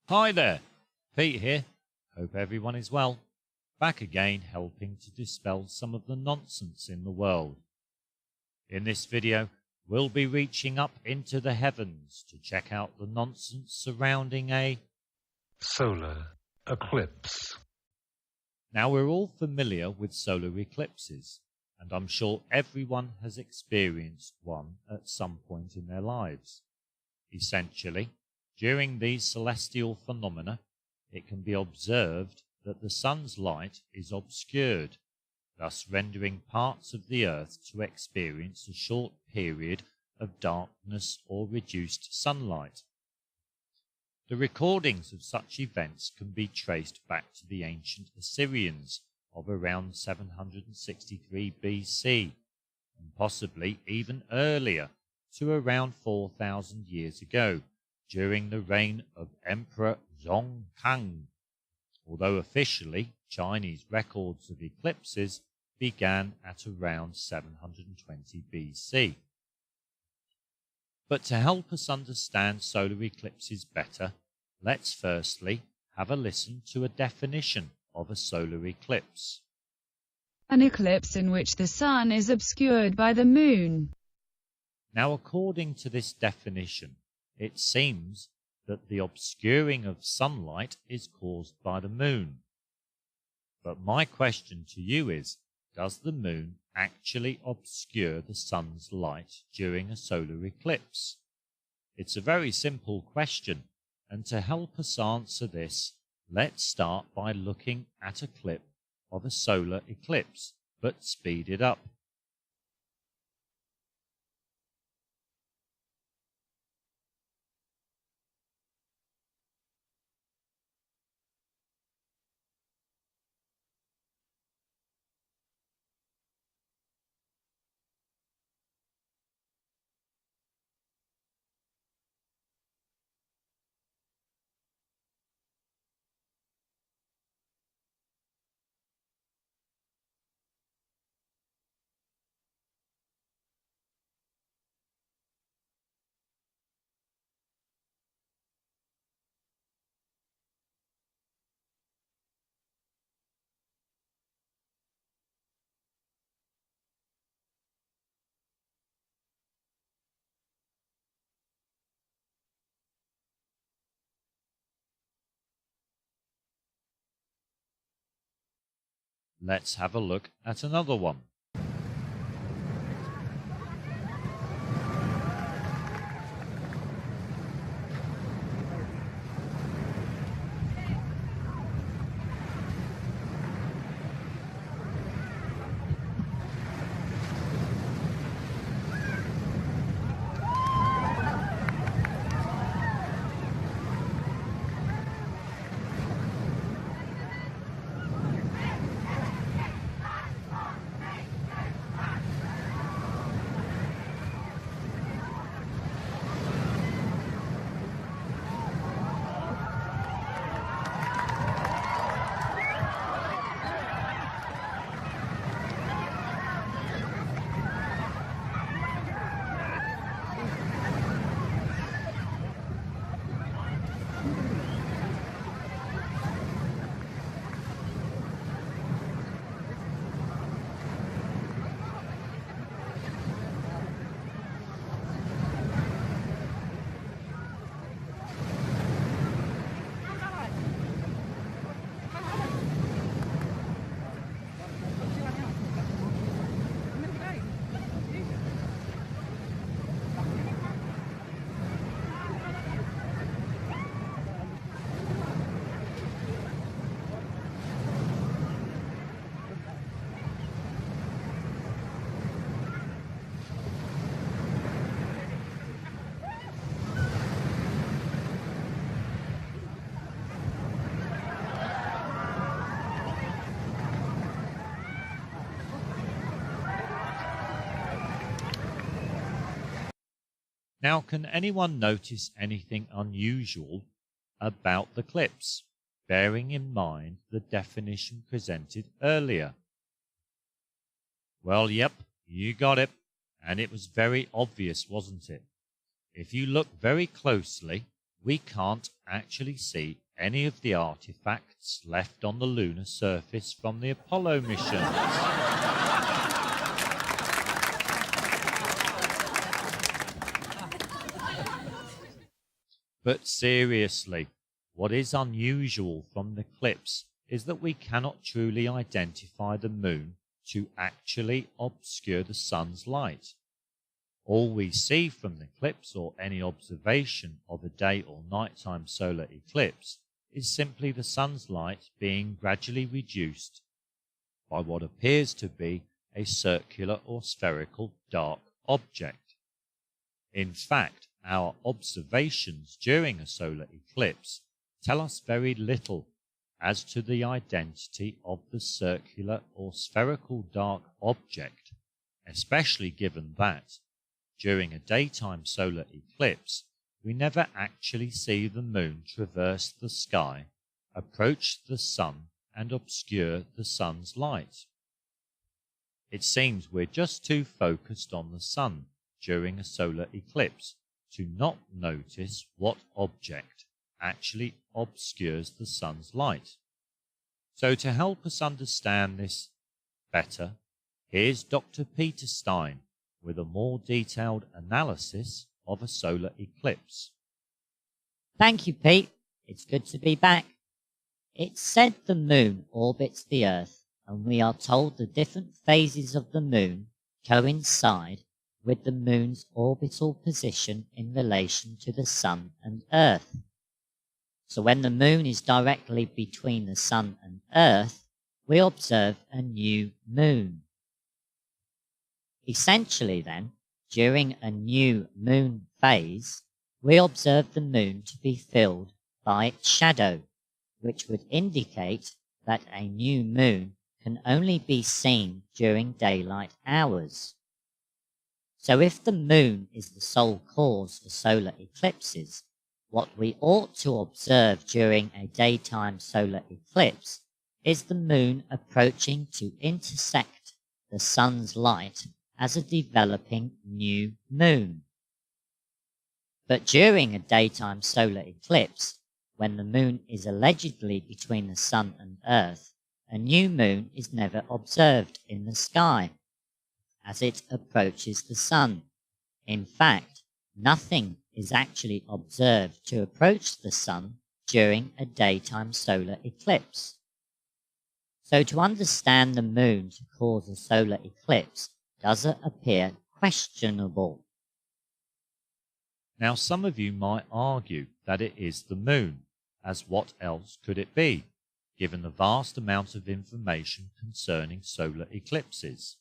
Hi there, Pete here. Hope everyone is well. Back again helping to dispel some of the nonsense in the world. In this video, we'll be reaching up into the heavens to check out the nonsense surrounding a solar eclipse. Now we're all familiar with solar eclipses, and I'm sure everyone has experienced one at some point in their lives. Essentially, during these celestial phenomena, it can be observed that the sun's light is obscured, thus rendering parts of the earth to experience a short period of darkness or reduced sunlight. The recordings of such events can be traced back to the ancient Assyrians of around 763 BC, and possibly even earlier, to around 4,000 years ago, during the reign of Emperor Zhongkang, although officially Chinese records of eclipses began at around 720 BC. But to help us understand solar eclipses better, let's firstly have a listen to a definition of a solar eclipse. An eclipse in which the sun is obscured by the moon. Now, according to this definition, it seems that the obscuring of sunlight is caused by the moon. But my question to you is, does the moon actually obscure the sun's light during a solar eclipse? It's a very simple question, and to help us answer this, let's start by looking at a clip of a solar eclipse, but speed it up. Let's have a look at another one. Now, can anyone notice anything unusual about the clips, bearing in mind the definition presented earlier? Well, yep, you got it, and it was very obvious, wasn't it? If you look very closely, we can't actually see any of the artifacts left on the lunar surface from the Apollo missions. But seriously, what is unusual from the eclipse is that we cannot truly identify the moon to actually obscure the sun's light. All we see from the eclipse or any observation of a day or nighttime solar eclipse is simply the sun's light being gradually reduced by what appears to be a circular or spherical dark object. In fact, our observations during a solar eclipse tell us very little as to the identity of the circular or spherical dark object, especially given that, during a daytime solar eclipse, we never actually see the moon traverse the sky, approach the sun, and obscure the sun's light. It seems we're just too focused on the sun during a solar eclipse to not notice what object actually obscures the sun's light. So to help us understand this better, here's Dr. Peter Stein with a more detailed analysis of a solar eclipse. Thank you, Pete. It's good to be back. It's said the moon orbits the Earth, and we are told the different phases of the moon coincide with the moon's orbital position in relation to the sun and Earth. So when the moon is directly between the sun and Earth, we observe a new moon. Essentially then, during a new moon phase, we observe the moon to be filled by its shadow, which would indicate that a new moon can only be seen during daylight hours. So if the moon is the sole cause for solar eclipses, what we ought to observe during a daytime solar eclipse is the moon approaching to intersect the sun's light as a developing new moon. But during a daytime solar eclipse, when the moon is allegedly between the sun and Earth, a new moon is never observed in the sky as it approaches the sun. In fact, nothing is actually observed to approach the sun during a daytime solar eclipse. So to understand the moon to cause a solar eclipse does appear questionable. Now some of you might argue that it is the moon, as what else could it be, given the vast amount of information concerning solar eclipses.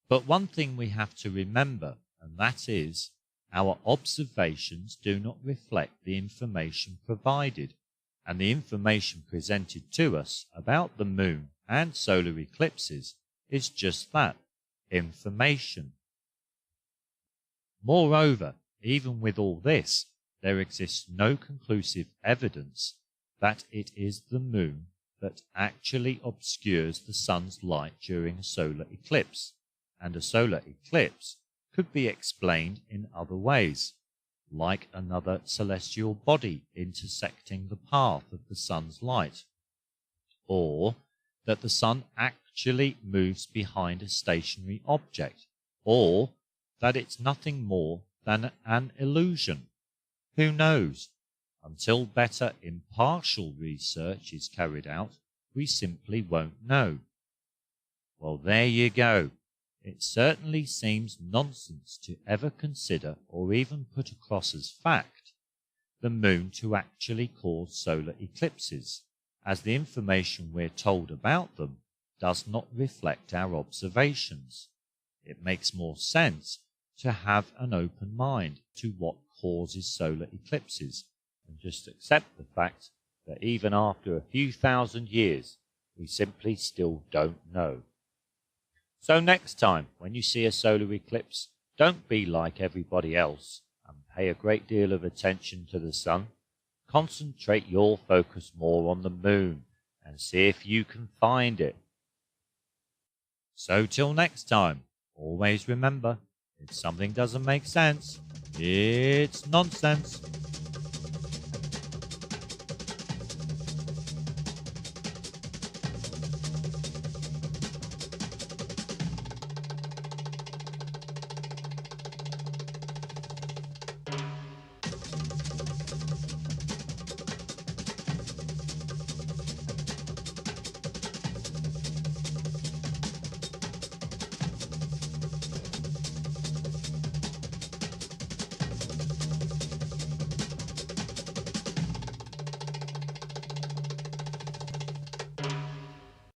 But one thing we have to remember, and that is, our observations do not reflect the information provided, and the information presented to us about the moon and solar eclipses is just that, information. Moreover, even with all this, there exists no conclusive evidence that it is the moon that actually obscures the sun's light during a solar eclipse, and a solar eclipse could be explained in other ways, like another celestial body intersecting the path of the sun's light, or that the sun actually moves behind a stationary object, or that it's nothing more than an illusion. Who knows? Until better impartial research is carried out, we simply won't know. Well, there you go. It certainly seems nonsense to ever consider or even put across as fact the moon to actually cause solar eclipses, as the information we're told about them does not reflect our observations. It makes more sense to have an open mind to what causes solar eclipses, and just accept the fact that even after a few thousand years, we simply still don't know. So next time, when you see a solar eclipse, don't be like everybody else and pay a great deal of attention to the sun. Concentrate your focus more on the moon and see if you can find it. So till next time, always remember, if something doesn't make sense, it's nonsense.